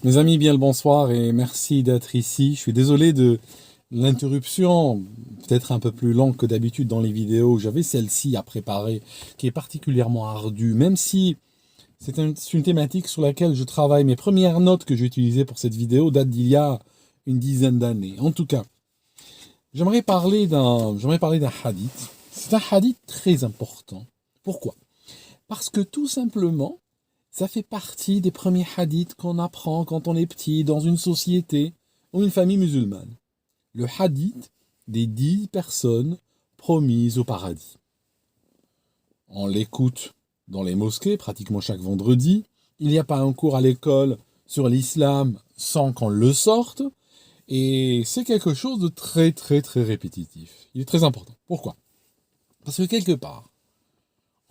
Mes amis, bien le bonsoir et merci d'être ici. Je suis désolé de l'interruption, peut-être un peu plus longue que d'habitude dans les vidéos. J'avais celle-ci à préparer, qui est particulièrement ardue, même si c'est une thématique sur laquelle je travaille. Mes premières notes que j'ai utilisées pour cette vidéo datent d'il y a une dizaine d'années. En tout cas, j'aimerais parler d'un hadith. C'est un hadith très important. Pourquoi? Parce que tout simplement, ça fait partie des premiers hadiths qu'on apprend quand on est petit dans une société ou une famille musulmane. Le hadith des 10 personnes promises au paradis. On l'écoute dans les mosquées pratiquement chaque vendredi. Il n'y a pas un cours à l'école sur l'islam sans qu'on le sorte. Et c'est quelque chose de très très très répétitif. Il est très important. Pourquoi? Parce que quelque part,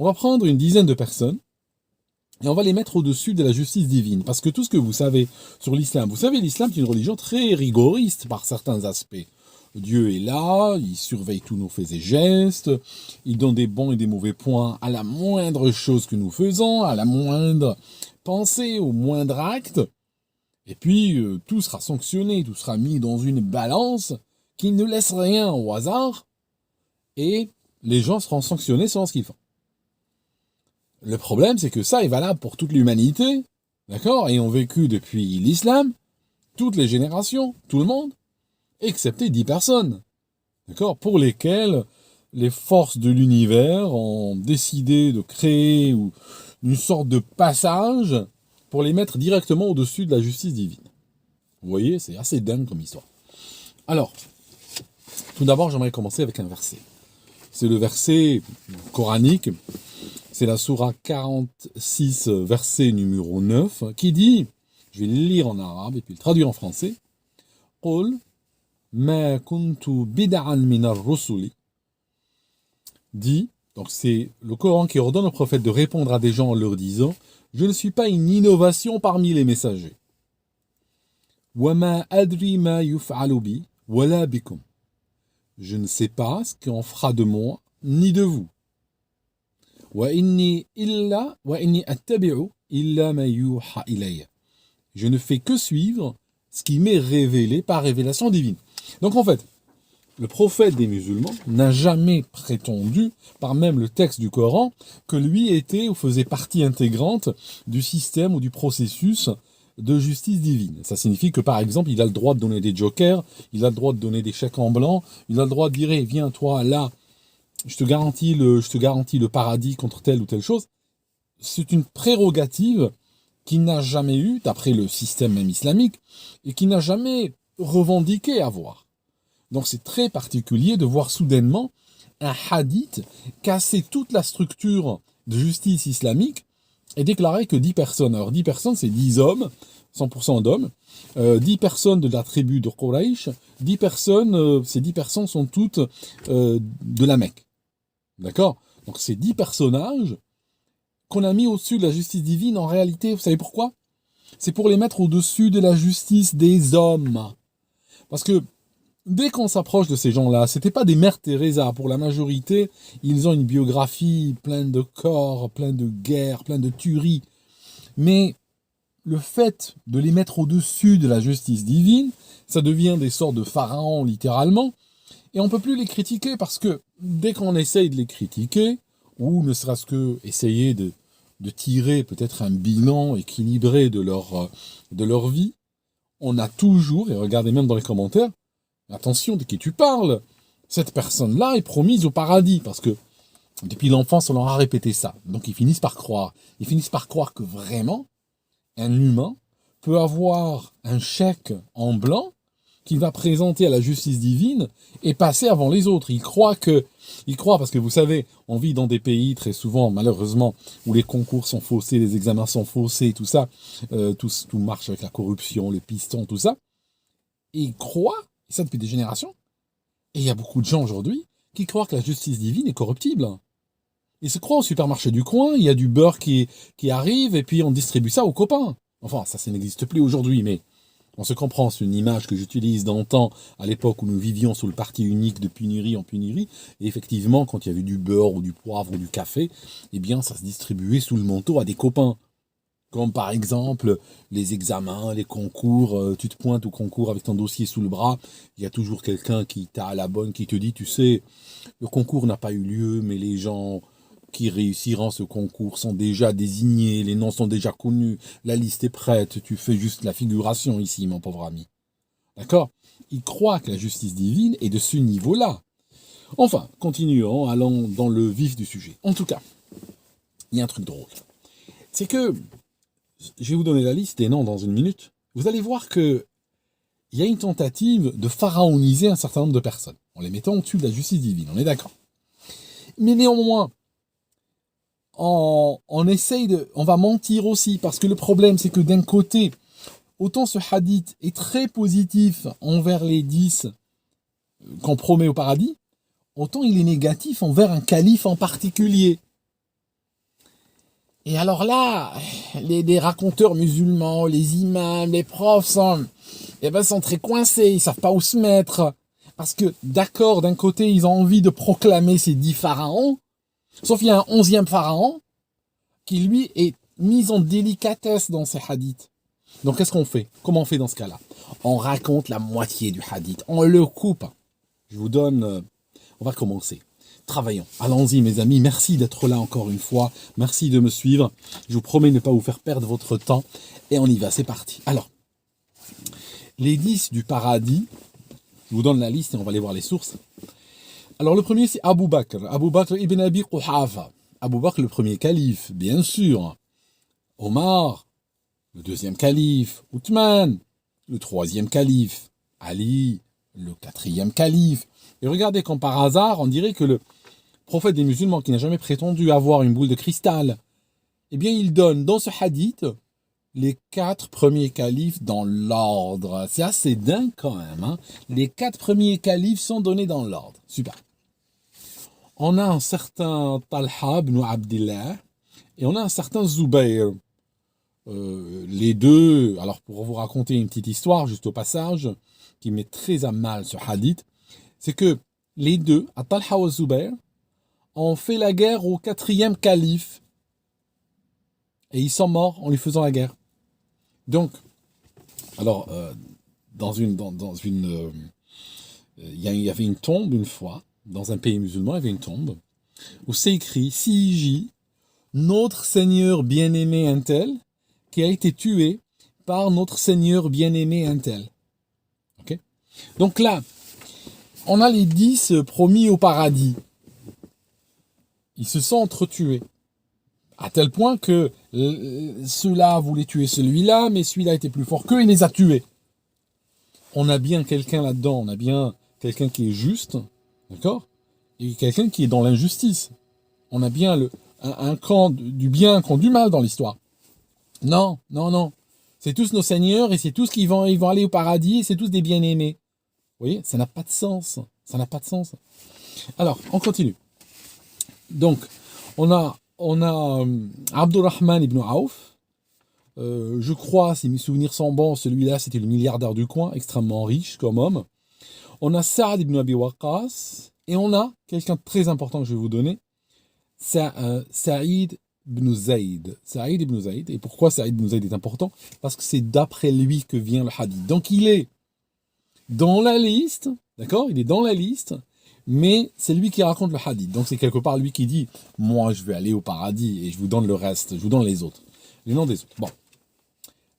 on va prendre une dizaine de personnes et on va les mettre au-dessus de la justice divine. Parce que tout ce que vous savez sur l'islam, vous savez, l'islam est une religion très rigoriste par certains aspects. Dieu est là, il surveille tous nos faits et gestes, il donne des bons et des mauvais points à la moindre chose que nous faisons, à la moindre pensée, au moindre acte. Et puis, tout sera sanctionné, tout sera mis dans une balance qui ne laisse rien au hasard, et les gens seront sanctionnés selon ce qu'ils font. Le problème, c'est que ça est valable pour toute l'humanité, d'accord, et ont vécu depuis l'islam, toutes les générations, tout le monde, excepté 10 personnes, d'accord, pour lesquelles les forces de l'univers ont décidé de créer une sorte de passage pour les mettre directement au-dessus de la justice divine. Vous voyez, c'est assez dingue comme histoire. Alors, tout d'abord, j'aimerais commencer avec un verset. C'est le verset coranique, c'est la sourate 46, verset numéro 9, qui dit, je vais le lire en arabe et puis le traduire en français, « Qul ma kuntu bid'an min ar-rusuli » dit, donc c'est le Coran qui ordonne au prophète de répondre à des gens en leur disant « Je ne suis pas une innovation parmi les messagers. » Wa ma adri ma yuf'alu bi wala bikum. Je ne sais pas ce qu'on fera de moi ni de vous. Wa inni attabi'u illa ma yuha ilayya. Je ne fais que suivre ce qui m'est révélé par révélation divine. Donc en fait, le prophète des musulmans n'a jamais prétendu, par même le texte du Coran, que lui était ou faisait partie intégrante du système ou du processus de justice divine. Ça signifie que par exemple, il a le droit de donner des jokers, il a le droit de donner des chèques en blanc, il a le droit de dire hey, viens toi là, je te garantis le paradis contre telle ou telle chose. C'est une prérogative qu'il n'a jamais eue, d'après le système même islamique, et qu'il n'a jamais revendiqué avoir. Donc c'est très particulier de voir soudainement un hadith casser toute la structure de justice islamique et déclarer que 10 personnes, alors 10 personnes c'est 10 hommes, 100% d'hommes, 10 personnes de la tribu de Quraysh, 10 personnes, ces 10 personnes sont toutes de la Mecque. D'accord? Donc ces 10 personnages qu'on a mis au-dessus de la justice divine, en réalité, vous savez pourquoi? C'est pour les mettre au-dessus de la justice des hommes. Parce que dès qu'on s'approche de ces gens-là, c'était pas des mères Teresa. Pour la majorité, ils ont une biographie pleine de corps, pleine de guerres, pleine de tueries. Mais le fait de les mettre au-dessus de la justice divine, ça devient des sortes de pharaons, littéralement. Et on peut plus les critiquer parce que dès qu'on essaye de les critiquer, ou ne serait-ce que essayer de tirer peut-être un bilan équilibré de leur vie, on a toujours, et regardez même dans les commentaires, attention, de qui tu parles? Cette personne-là est promise au paradis, parce que depuis l'enfance, on leur a répété ça. Donc ils finissent par croire. Ils finissent par croire que vraiment, un humain peut avoir un chèque en blanc qu'il va présenter à la justice divine et passer avant les autres. Ils croient parce que vous savez, on vit dans des pays très souvent, malheureusement, où les concours sont faussés, les examens sont faussés, tout ça, tout marche avec la corruption, les pistons, tout ça. Et ils croient, et ça depuis des générations, et il y a beaucoup de gens aujourd'hui qui croient que la justice divine est corruptible. Ils se croient au supermarché du coin, il y a du beurre qui arrive, et puis on distribue ça aux copains. Enfin, ça n'existe plus aujourd'hui, mais on se comprend, c'est une image que j'utilise d'antan, à l'époque où nous vivions sous le parti unique de punnerie en punnerie, et effectivement, quand il y avait du beurre ou du poivre ou du café, eh bien, ça se distribuait sous le manteau à des copains. Comme par exemple les examens, les concours, tu te pointes au concours avec ton dossier sous le bras, il y a toujours quelqu'un qui t'a à la bonne, qui te dit, tu sais, le concours n'a pas eu lieu, mais les gens qui réussiront ce concours sont déjà désignés, les noms sont déjà connus, la liste est prête, tu fais juste la figuration ici, mon pauvre ami. D'accord? Il croit que la justice divine est de ce niveau-là. Enfin, continuons, allons dans le vif du sujet. En tout cas, il y a un truc drôle. C'est que, je vais vous donner la liste des noms dans une minute, vous allez voir que il y a une tentative de pharaoniser un certain nombre de personnes, en les mettant au-dessus de la justice divine, on est d'accord. Mais néanmoins, on va mentir aussi, parce que le problème, c'est que d'un côté, autant ce hadith est très positif envers les 10 qu'on promet au paradis, autant il est négatif envers un calife en particulier. Et alors là, les raconteurs musulmans, les imams, les profs sont très coincés, ils savent pas où se mettre. Parce que, d'accord, d'un côté, ils ont envie de proclamer ces 10 pharaons, sauf qu'il y a un 11e pharaon qui, lui, est mis en délicatesse dans ces hadiths. Donc, qu'est-ce qu'on fait? Comment on fait dans ce cas-là? On raconte la moitié du hadith, on le coupe. Je vous donne... on va commencer. Travaillons. Allons-y, mes amis. Merci d'être là encore une fois. Merci de me suivre. Je vous promets ne pas vous faire perdre votre temps. Et on y va, c'est parti. Alors, les 10 du paradis, je vous donne la liste et on va aller voir les sources. Alors, le premier, c'est Abu Bakr. Abu Bakr ibn Abi Quhafa. Abu Bakr, le premier calife, bien sûr. Omar, le deuxième calife. Othman, le troisième calife. Ali, le quatrième calife. Et regardez, comme par hasard, on dirait que le prophète des musulmans, qui n'a jamais prétendu avoir une boule de cristal, eh bien, il donne dans ce hadith les 4 premiers califes dans l'ordre. C'est assez dingue quand même. Hein. Les 4 premiers califes sont donnés dans l'ordre. Super. On a un certain Talha ibn Abdillah et on a un certain Zubayr. Les deux, alors pour vous raconter une petite histoire, juste au passage, qui met très à mal ce hadith, c'est que les deux, Talha et Zubayr, ont fait la guerre au 4e calife. Et ils sont morts en lui faisant la guerre. Donc, alors, il y avait une tombe une fois, dans un pays musulman, il y avait une tombe, où c'est écrit, CIJ, notre Seigneur bien-aimé un tel, qui a été tué par notre Seigneur bien-aimé un tel. Ok? Donc là, on a les 10 promis au paradis. Ils se sont entretués. À tel point que ceux-là voulaient tuer celui-là, mais celui-là était plus fort qu'eux et les a tués. On a bien quelqu'un là-dedans, on a bien quelqu'un qui est juste, d'accord? Et quelqu'un qui est dans l'injustice. On a bien un camp du bien, un camp du mal dans l'histoire. Non, non, non. C'est tous nos seigneurs et c'est tous ils vont aller au paradis et c'est tous des bien-aimés. Vous voyez, ça n'a pas de sens. Ça n'a pas de sens. Alors, on continue. Donc, on a Abdurrahman ibn Auf. Je crois, si mes souvenirs sont bons, celui-là, c'était le milliardaire du coin, extrêmement riche comme homme. On a Saad ibn Abi Waqqas. Et on a quelqu'un de très important que je vais vous donner, Saïd ibn Zayd. Saïd ibn Zayd. Et pourquoi Saïd ibn Zayd est important? Parce que c'est d'après lui que vient le hadith. Donc, il est dans la liste, d'accord? Il est dans la liste, mais c'est lui qui raconte le hadith. Donc c'est quelque part lui qui dit, moi je vais aller au paradis et je vous donne le reste, je vous donne les autres, les noms des autres. Bon,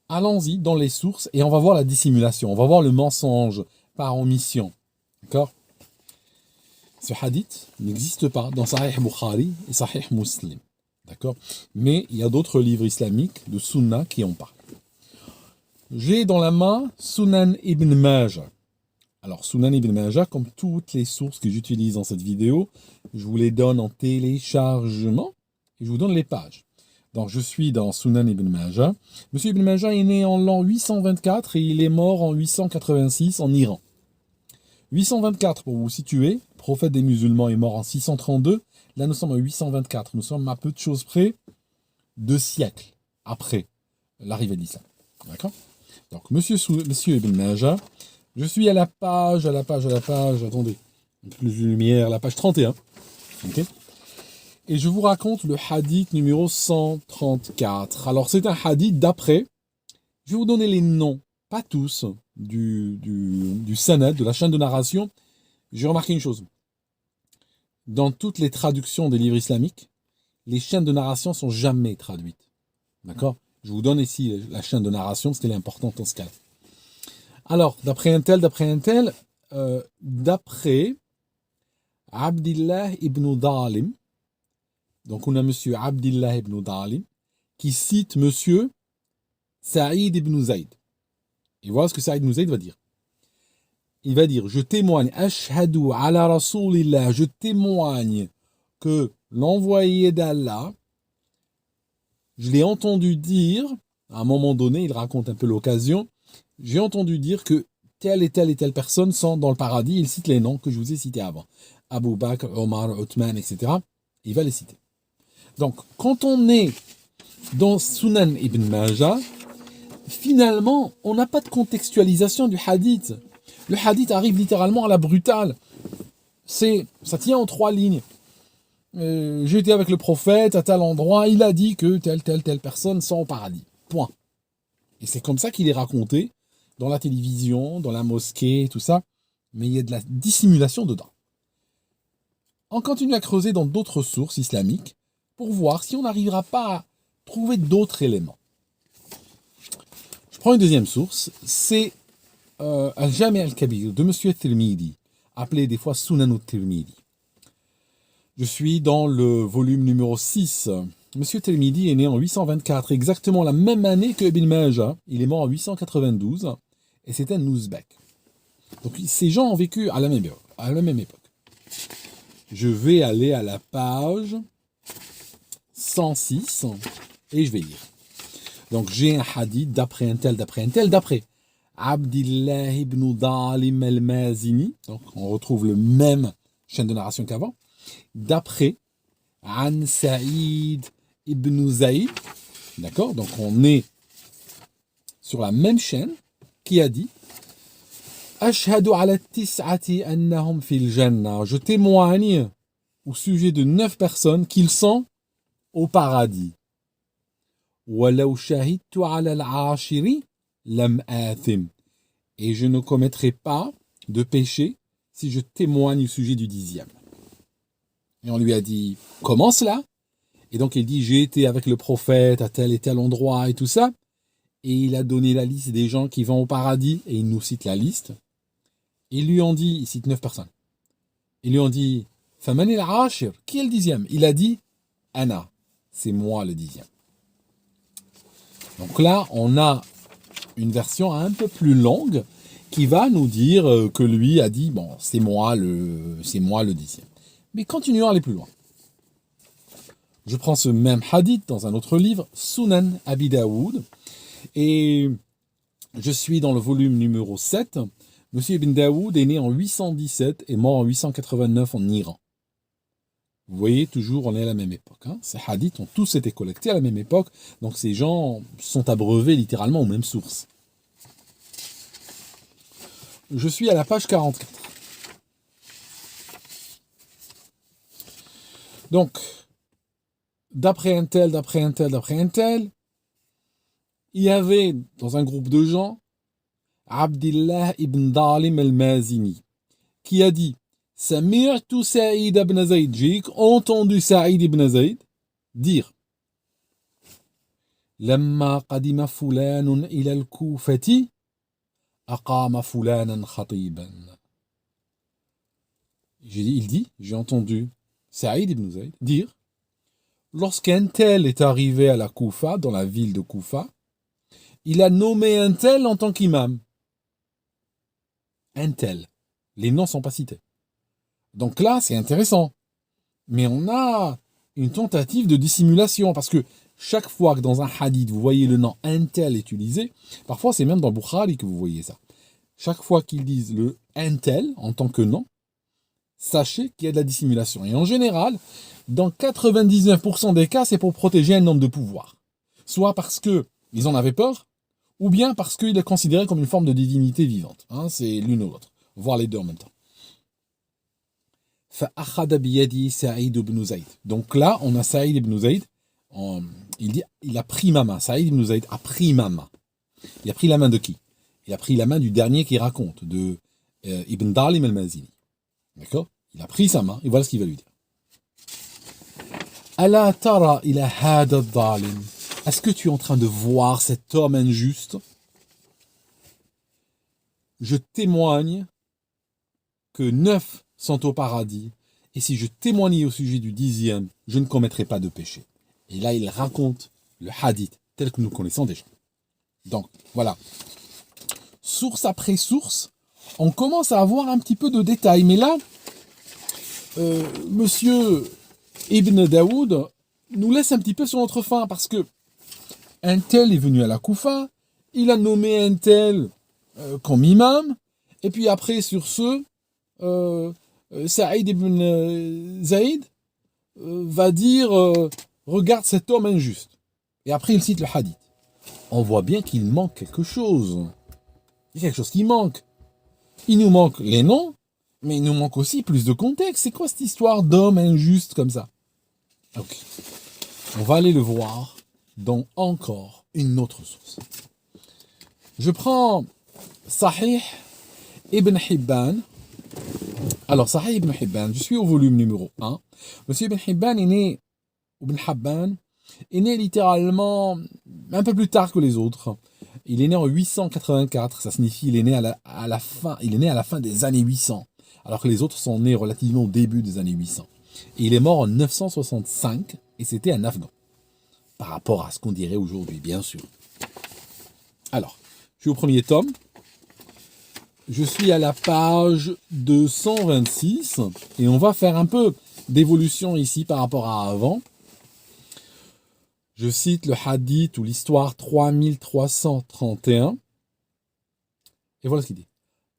allons-y dans les sources et on va voir la dissimulation, on va voir le mensonge par omission, d'accord? Ce hadith n'existe pas dans Sahih Bukhari et Sahih Muslim, d'accord? Mais il y a d'autres livres islamiques de Sunna qui en parlent. J'ai dans la main Sunan ibn Majah. Alors, Sunan ibn Majah, comme toutes les sources que j'utilise dans cette vidéo, je vous les donne en téléchargement et je vous donne les pages. Donc, je suis dans Sunan ibn Majah. Monsieur ibn Majah est né en l'an 824 et il est mort en 886 en Iran. 824, pour vous situer, le prophète des musulmans est mort en 632. Là, nous sommes en 824. Nous sommes à peu de choses près 2 siècles après l'arrivée de l'islam. D'accord? Donc, monsieur ibn Majah, je suis à la page, attendez, plus de lumière, la page 31. Okay. Et je vous raconte le hadith numéro 134. Alors c'est un hadith d'après, je vais vous donner les noms, pas tous, du sanad, de la chaîne de narration. J'ai remarqué une chose. Dans toutes les traductions des livres islamiques, les chaînes de narration sont jamais traduites. D'accord? Je vous donne ici la chaîne de narration, parce qu'elle est importante dans ce cas-là. Alors, d'après un tel, d'après Abdillah ibn Dalim, donc on a monsieur Abdillah ibn Dalim, qui cite monsieur Saïd ibn Zayd. Et voilà ce que Saïd ibn Zayd va dire. Il va dire, je témoigne, ashhadu ala rasulillah, je témoigne que l'envoyé d'Allah, je l'ai entendu dire, à un moment donné, il raconte un peu l'occasion, j'ai entendu dire que telle et telle personne sont dans le paradis, il cite les noms que je vous ai cités avant. Abu Bakr, Omar, Uthman, etc. Il va les citer. Donc, quand on est dans Sunan ibn Majah, finalement, on n'a pas de contextualisation du hadith. Le hadith arrive littéralement à la brutale. Ça tient en 3 lignes. J'étais avec le prophète à tel endroit, il a dit que telle personne sont au paradis. Point. Et c'est comme ça qu'il est raconté dans la télévision, dans la mosquée, tout ça. Mais il y a de la dissimulation dedans. On continue à creuser dans d'autres sources islamiques pour voir si on n'arrivera pas à trouver d'autres éléments. Je prends une deuxième source, c'est Al-Jami' al-Kabir de M. Tirmidhi, appelé des fois Sunan al-Tirmidhi. Je suis dans le volume numéro 6. M. Tirmidhi est né en 824, exactement la même année que Ibn Majah. Il est mort en 892 et c'était un ouzbek. Donc ces gens ont vécu à la même époque. Je vais aller à la page 106 et je vais lire. Donc j'ai un hadith d'après un tel, d'après Abdillah ibn Dalim al-Mazini. Donc on retrouve le même chaîne de narration qu'avant. D'après An Saïd ibn Zayd. D'accord? Donc on est sur la même chaîne qui a dit Ashhadu ala tis'ati annahum fil jannah. Je témoigne au sujet de 9 personnes qu'ils sont au paradis. Walau shahidtu ala al-ashiri lam athim. Et je ne commettrai pas de péché si je témoigne au sujet du 10e. Et on lui a dit, comment cela? Et donc il dit, j'ai été avec le prophète à tel et tel endroit et tout ça. Et il a donné la liste des gens qui vont au paradis, et il nous cite la liste. Ils lui ont dit, il cite 9 personnes. Ils lui ont dit, Faman al-Ashir, qui est le 10e? Il a dit, Ana, c'est moi le 10e. Donc là, on a une version un peu plus longue qui va nous dire que lui a dit, bon, c'est moi le 10e. Mais continuons à aller plus loin. Je prends ce même hadith dans un autre livre, Sunan Abi Daoud, et je suis dans le volume numéro 7. Monsieur Ibn Daoud est né en 817 et mort en 889 en Iran. Vous voyez, toujours on est à la même époque. Ces hadiths ont tous été collectés à la même époque, donc ces gens sont abreuvés littéralement aux mêmes sources. Je suis à la page 44. Donc, d'après un tel, il y avait dans un groupe de gens Abdillah ibn Dalim al-Mazini qui a dit Sami'tu Saïd ibn Zayd, j'ai entendu Saïd ibn Zayd dire Lamma qadima fulanun ila al-Kufati aqama fulanan khatiban. J'ai entendu Saïd ibn Zayd dire lorsqu'un tel est arrivé à la Koufa, dans la ville de Koufa, il a nommé un tel en tant qu'imam. Un tel. Les noms ne sont pas cités. Donc là, c'est intéressant. Mais on a une tentative de dissimulation, parce que chaque fois que dans un hadith, vous voyez le nom un tel utilisé, parfois c'est même dans le Bukhari que vous voyez ça. Chaque fois qu'ils disent le un tel en tant que nom, sachez qu'il y a de la dissimulation. Et en général, dans 99% des cas, c'est pour protéger un homme de pouvoir. Soit parce qu'ils en avaient peur, ou bien parce qu'il est considéré comme une forme de divinité vivante. C'est l'une ou l'autre, voire les deux en même temps. فأخذ بيدي سعيد بن زيد. Donc là, on a Saïd ibn Zayd. Il dit, il a pris ma main. Saïd ibn Zayd a pris ma main. Il a pris la main de qui? Il a pris la main du dernier qui raconte, de Ibn Dalim al-Mazini. D'accord? Il a pris sa main, et voilà ce qu'il va lui dire. Ala tara ila hada dalim. Est-ce que tu es en train de voir cet homme injuste? Je témoigne que 9 sont au paradis, et si je témoignais au sujet du 10e, je ne commettrai pas de péché. Et là, il raconte le hadith tel que nous connaissons déjà. Donc, voilà. Source après source, on commence à avoir un petit peu de détails. Mais là, Monsieur Ibn Daoud nous laisse un petit peu sur notre faim, parce que un tel est venu à la Koufa, il a nommé un tel comme imam, et puis après, sur ce, Saïd ibn Zayd va dire regarde cet homme injuste. Et après, il cite le hadith. On voit bien qu'il manque quelque chose. Il y a quelque chose qui manque. Il nous manque les noms, mais il nous manque aussi plus de contexte. C'est quoi cette histoire d'homme injuste comme ça? Ok. On va aller le voir dans encore une autre source. Je prends Sahih Ibn Hibban. Alors, Sahih Ibn Hibban, je suis au volume numéro 1. Monsieur Ibn Hibban est né, Ibn Hibban est né littéralement un peu plus tard que les autres. Il est né en 884, ça signifie qu'il est né à la fin des années 800, alors que les autres sont nés relativement au début des années 800. Et il est mort en 965, et c'était un Afghan, par rapport à ce qu'on dirait aujourd'hui, bien sûr. Alors, je suis au premier tome, je suis à la page 226, et on va faire un peu d'évolution ici par rapport à avant. Je cite le hadith ou l'histoire 3331. Et voilà ce qu'il dit.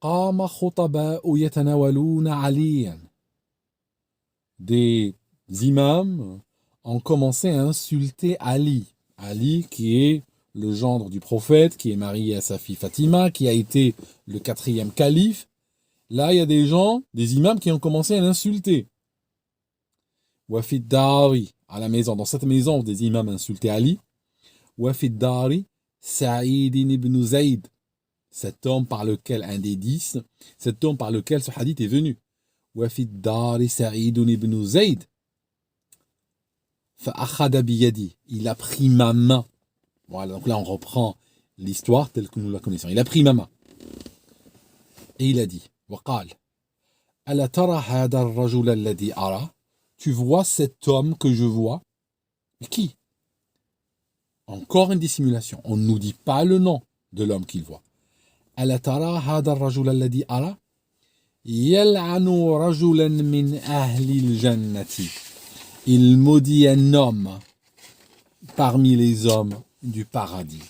Qama khutaba'u yatanawaluna aliyan. Des imams ont commencé à insulter Ali. Ali qui est le gendre du prophète, qui est marié à sa fille Fatima, qui a été le 4e calife. Là, il y a des gens, des imams qui ont commencé à l'insulter. Wafid Dari, à la maison, dans cette maison, des imams insultaient Ali. Wafid Dari, Saïd ibn Zayd, cet homme par lequel, un des 10, cet homme par lequel ce hadith est venu. Wafid Dari, Saïd ibn Zayd, fa'akhada biyadi, il a pris ma main. Voilà, donc là on reprend l'histoire telle que nous la connaissons. Il a pris ma main. Et il a dit, waqal, ala tara hada ar-rajul alladhi ara. Tu vois cet homme que je vois? Mais qui? Encore une dissimulation. On ne nous dit pas le nom de l'homme qu'il voit. Ala tara hada ar-rajul alladhi ara yal'anu rajulan min ahli al-jannati. Il maudit un homme parmi les hommes du paradis.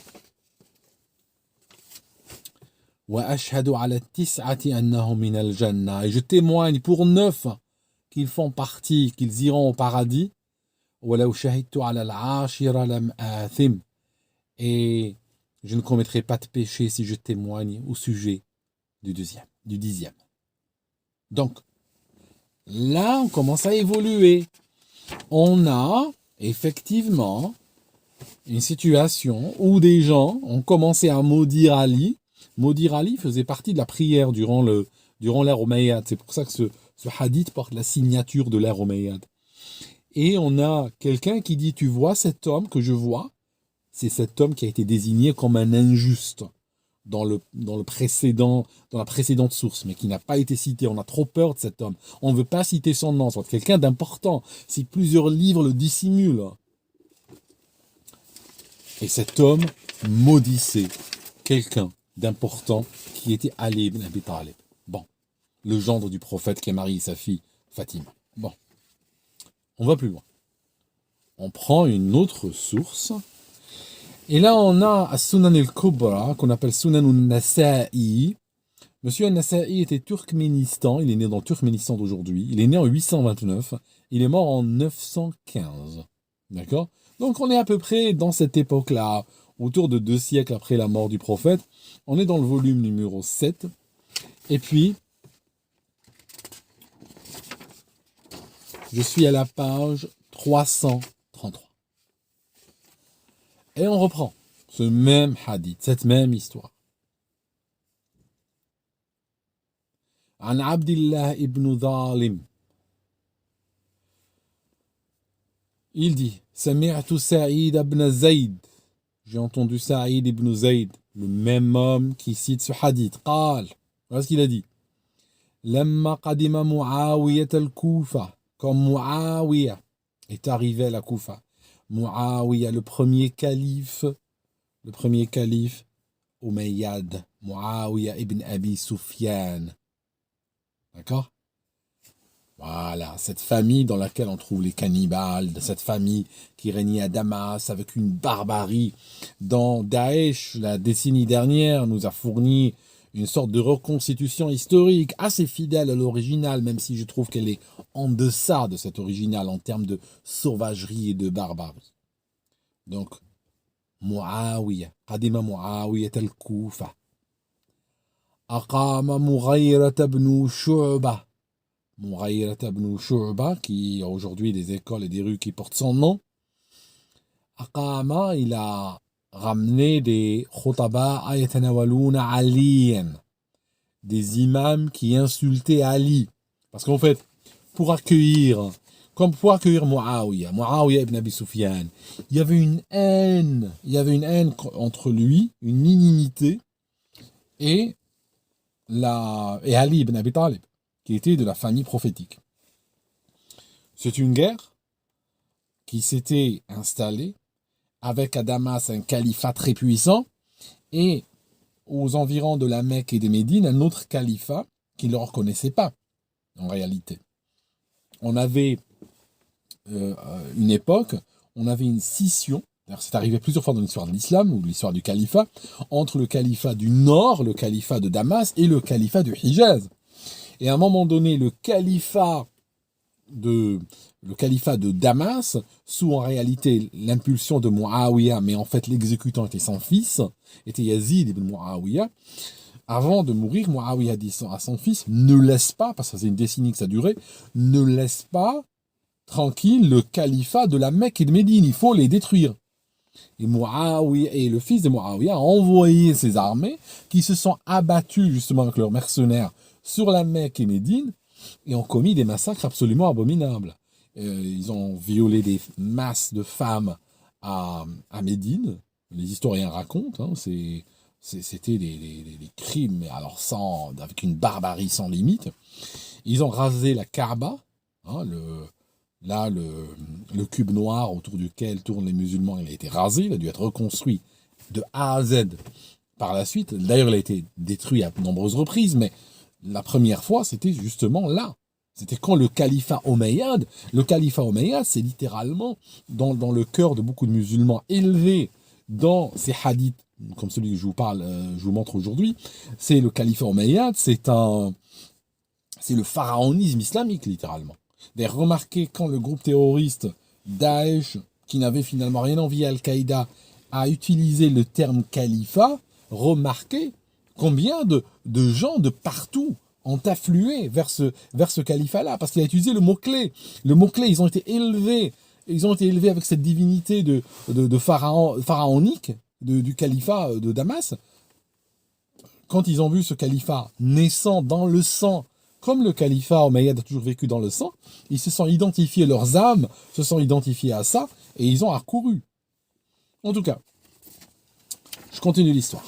Wa ashhadu ala tis'ati annahum min al-jannah. Et je témoigne pour 9 qu'ils font partie, qu'ils iront au paradis. Et je ne commettrai pas de péché si je témoigne au sujet du 10e. Donc, là, on commence à évoluer. On a effectivement une situation où des gens ont commencé à maudire Ali. Maudire Ali faisait partie de la prière durant l'ère omeyyade. C'est pour ça que ce hadith porte la signature de l'ère omeyyade. Et on a quelqu'un qui dit, tu vois cet homme que je vois, c'est cet homme qui a été désigné comme un injuste dans la précédente source, mais qui n'a pas été cité. On a trop peur de cet homme. On ne veut pas citer son nom. C'est quelqu'un d'important. Si plusieurs livres le dissimulent. Et cet homme maudissait quelqu'un d'important qui était Ali ibn Abi Talib. Bon. Le gendre du prophète qui a marié sa fille Fatima. Bon. On va plus loin. On prend une autre source. Et là, on a à Sunan al-Kubra, qu'on appelle Sunan al-Nasa'i. Monsieur al-Nasa'i était Turkménistan. Il est né dans le Turkménistan d'aujourd'hui. Il est né en 829. Il est mort en 915. D'accord? Donc, on est à peu près dans cette époque-là, autour de 2 siècles après la mort du prophète. On est dans le volume numéro 7. Et puis, Je suis à la page 333. Et on reprend ce même hadith, cette même histoire. عن عبد الله ibn ظالم. Il dit سمعت سعيد بن زيد. J'ai entendu Saïd ibn Zayd, le même homme qui cite ce hadith. قال, voilà ce qu'il a dit. لما قدم معاوية الكوفة, quand Muawiyah est arrivé à la Koufa. Muawiyah, le premier calife Umayyad, Muawiyah ibn Abi Sufyan. D'accord? Voilà, cette famille dans laquelle on trouve les cannibales, cette famille qui régnait à Damas avec une barbarie. Dans Daesh, la décennie dernière, nous a fourni une sorte de reconstitution historique assez fidèle à l'original, même si je trouve qu'elle est en deçà de cet original en termes de sauvagerie et de barbarie. Donc, Muawiyah, Qadima Muawiyah al-Kufa. Aqama Mughayrat ibn Shu'bah. Mughayrat ibn Shu'bah, qui a aujourd'hui des écoles et des rues qui portent son nom. Aqama, il a ramené des khutaba ayatanawaluna aliyan, des imams qui insultaient Ali. Parce qu'en fait, pour accueillir Muawiyah ibn Abi Sufyan, il y avait une haine entre lui, une inimité, et Ali ibn Abi Talib, qui était de la famille prophétique. C'est une guerre qui s'était installée avec à Damas un califat très puissant et aux environs de la Mecque et de Médine un autre califat qui ne le reconnaissait pas en réalité. On avait une époque, on avait une scission, c'est arrivé plusieurs fois dans l'histoire de l'islam ou l'histoire du califat, entre le califat du nord, le califat de Damas et le califat du Hijaz. Et à un moment donné, le califat de Damas, sous en réalité l'impulsion de Muawiyah, mais en fait l'exécutant était son fils, était Yazid ibn Muawiyah. Avant de mourir, Muawiyah dit à son fils, ne laisse pas, parce que c'est une décennie que ça durait, ne laisse pas tranquille le califat de la Mecque et de Médine, il faut les détruire. Et le fils de Muawiyah a envoyé ses armées qui se sont abattues justement avec leurs mercenaires sur la Mecque et Médine et ont commis des massacres absolument abominables. Ils ont violé des masses de femmes à Médine. Les historiens racontent, c'était des crimes, mais alors avec une barbarie sans limite. Ils ont rasé la Kaaba, le cube noir autour duquel tournent les musulmans, il a été rasé, il a dû être reconstruit de A à Z par la suite. D'ailleurs, il a été détruit à de nombreuses reprises, mais la première fois, c'était justement là. C'était quand le califat Omeyyade, c'est littéralement dans le cœur de beaucoup de musulmans élevés dans ces hadiths, comme celui que je vous montre aujourd'hui. C'est le califat Omeyyade, c'est le pharaonisme islamique, littéralement. D'ailleurs, remarquez quand le groupe terroriste Daesh, qui n'avait finalement rien envie à Al-Qaïda, a utilisé le terme califat, remarquez combien de gens de partout ont afflué vers ce califat-là, parce qu'il a utilisé le mot-clé. Le mot-clé, ils ont été élevés avec cette divinité de pharaonique, du califat de Damas. Quand ils ont vu ce califat naissant dans le sang, comme le califat Omeyyade a toujours vécu dans le sang, ils se sont identifiés, leurs âmes se sont identifiées à ça, et ils ont accouru. En tout cas, je continue l'histoire.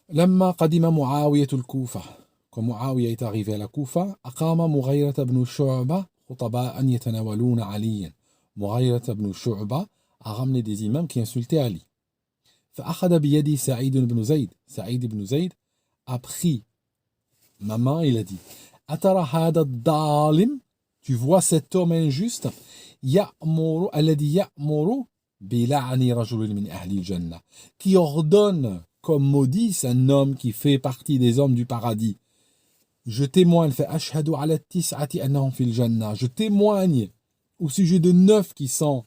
Lamma qadima Muawiyah al-Kufa. Quand Muawiyah est arrivé à la Koufa, aqama Mughayrat ibn Shu'bah khutaba'an yatanawaluna aliyan. Mughayrat ibn Shu'bah a ramené des imams qui insultaient Ali. فأخذ بيدي سعيد بن زيد. Saïd ibn Zayd a pris ma main, il a dit, Atara hada dalim, tu vois cet homme injuste, ya'muru alladhi ya'muru bila'ni rajulin min ahli al-jannah, qui ordonne comme maudit un homme qui fait partie des hommes du paradis. Je témoigne, fait ashhadu ala tis'ati annahum fil jannah. Je témoigne au sujet de 9 qui sont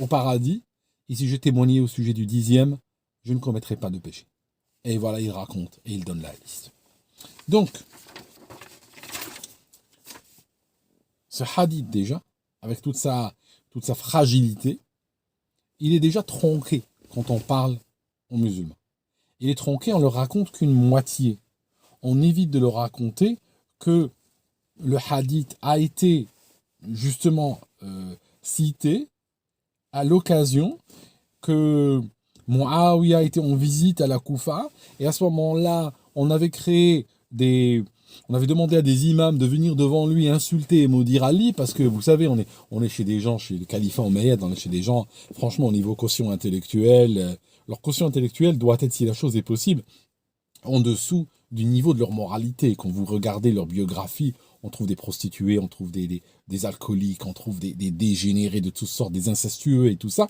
au paradis, et si je témoignais au sujet du 10e, je ne commettrai pas de péché. Et voilà, il raconte et il donne la liste. Donc, ce hadith déjà, avec toute sa fragilité, il est déjà tronqué quand on parle aux musulmans. Il est tronqué, on ne le raconte qu'une moitié. On évite de le raconter que le hadith a été justement cité à l'occasion que Muawiyah était en visite à la Koufa, et à ce moment-là, on avait demandé à des imams de venir devant lui insulter et maudire Ali, parce que vous savez, on est chez des gens, chez le califat omeyyade, on est chez des gens, franchement, au niveau quotient intellectuel, leur quotient intellectuel doit être, si la chose est possible, en dessous du niveau de leur moralité. Quand vous regardez leur biographie, on trouve des prostituées, on trouve des alcooliques, on trouve des dégénérés de toutes sortes, des incestueux et tout ça.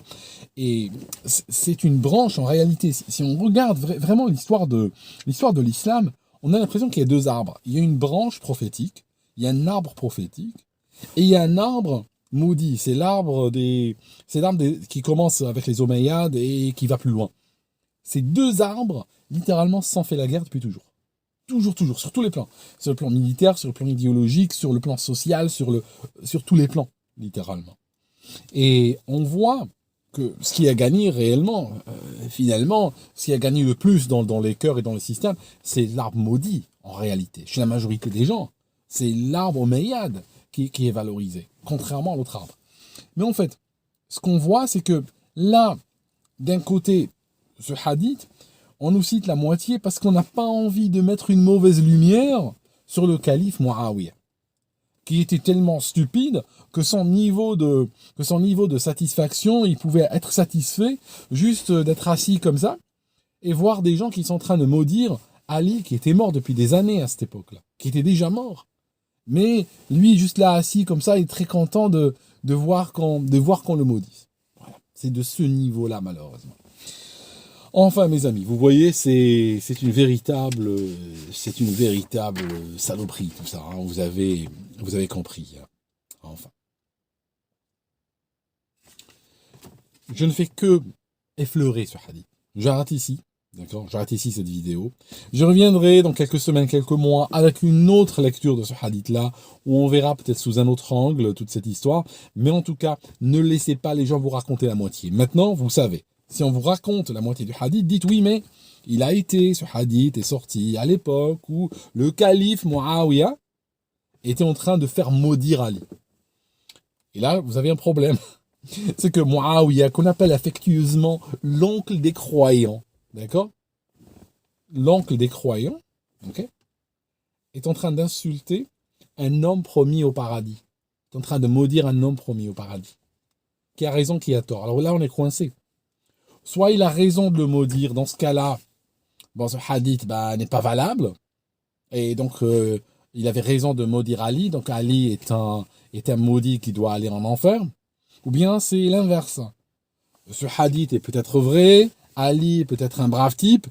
Et c'est une branche, en réalité, si on regarde vraiment l'histoire de l'islam, on a l'impression qu'il y a deux arbres. Il y a une branche prophétique, il y a un arbre prophétique, et il y a un arbre maudit. C'est l'arbre qui commence avec les Omeyyades et qui va plus loin. Ces deux arbres, littéralement, s'en fait la guerre depuis toujours. Toujours, sur tous les plans. Sur le plan militaire, sur le plan idéologique, sur le plan social, sur tous les plans, littéralement. Et on voit que ce qui a gagné réellement, finalement, ce qui a gagné le plus dans les cœurs et dans le système, c'est l'arbre maudit, en réalité. Chez la majorité des gens, c'est l'arbre omeyyade qui est valorisé, contrairement à l'autre arbre. Mais en fait, ce qu'on voit, c'est que là, d'un côté, ce hadith, on nous cite la moitié parce qu'on n'a pas envie de mettre une mauvaise lumière sur le calife Muawiyah, qui était tellement stupide que son niveau de satisfaction, il pouvait être satisfait juste d'être assis comme ça et voir des gens qui sont en train de maudire Ali, qui était mort depuis des années à cette époque-là, qui était déjà mort. Mais lui, juste là, assis comme ça, il est très content de voir qu'on le maudisse. Voilà. C'est de ce niveau-là, malheureusement. Enfin, mes amis, vous voyez, c'est une véritable saloperie, tout ça. Hein. Vous avez compris. Hein. Enfin. Je ne fais que effleurer ce hadith. J'arrête ici. D'accord, j'arrête ici cette vidéo. Je reviendrai dans quelques semaines, quelques mois, avec une autre lecture de ce hadith-là, où on verra peut-être sous un autre angle toute cette histoire. Mais en tout cas, ne laissez pas les gens vous raconter la moitié. Maintenant, vous savez, si on vous raconte la moitié du hadith, dites oui, mais ce hadith est sorti à l'époque où le calife Muawiyah était en train de faire maudire Ali. Et là, vous avez un problème. C'est que Muawiyah, qu'on appelle affectueusement l'oncle des croyants, d'accord? L'oncle des croyants, ok, est en train d'insulter un homme promis au paradis. Est en train de maudire un homme promis au paradis. Qui a raison, qui a tort. Alors là, on est coincé. Soit il a raison de le maudire, dans ce cas-là, ce hadith n'est pas valable, et donc il avait raison de maudire Ali, donc Ali est un maudit qui doit aller en enfer, ou bien c'est l'inverse. Ce hadith est peut-être vrai, Ali est peut-être un brave type,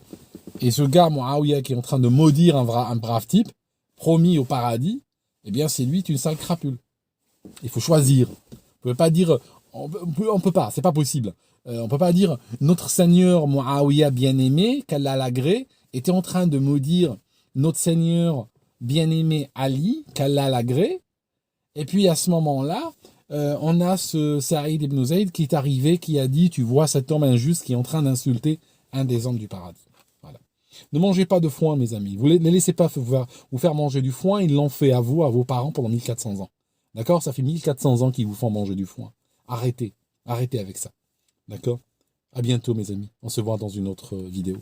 et ce gars, Muawiyah, qui est en train de maudire un brave type, promis au paradis, eh bien c'est lui, une sale crapule. Il faut choisir. On ne peut pas dire, on peut pas, c'est pas possible. On ne peut pas dire notre Seigneur Muawiyah bien-aimé, qu'Allah l'agrée, était en train de maudire notre Seigneur bien-aimé Ali, qu'Allah l'agrée. Et puis à ce moment-là, on a ce Saïd ibn Zayd qui est arrivé, qui a dit, tu vois cet homme injuste qui est en train d'insulter un des hommes du paradis. Voilà. Ne mangez pas de foin, mes amis. Vous ne laissez pas vous faire manger du foin. Ils l'ont fait à vous, à vos parents pendant 1400 ans. D'accord? Ça fait 1400 ans qu'ils vous font manger du foin. Arrêtez avec ça. D'accord? À bientôt, mes amis. On se voit dans une autre vidéo.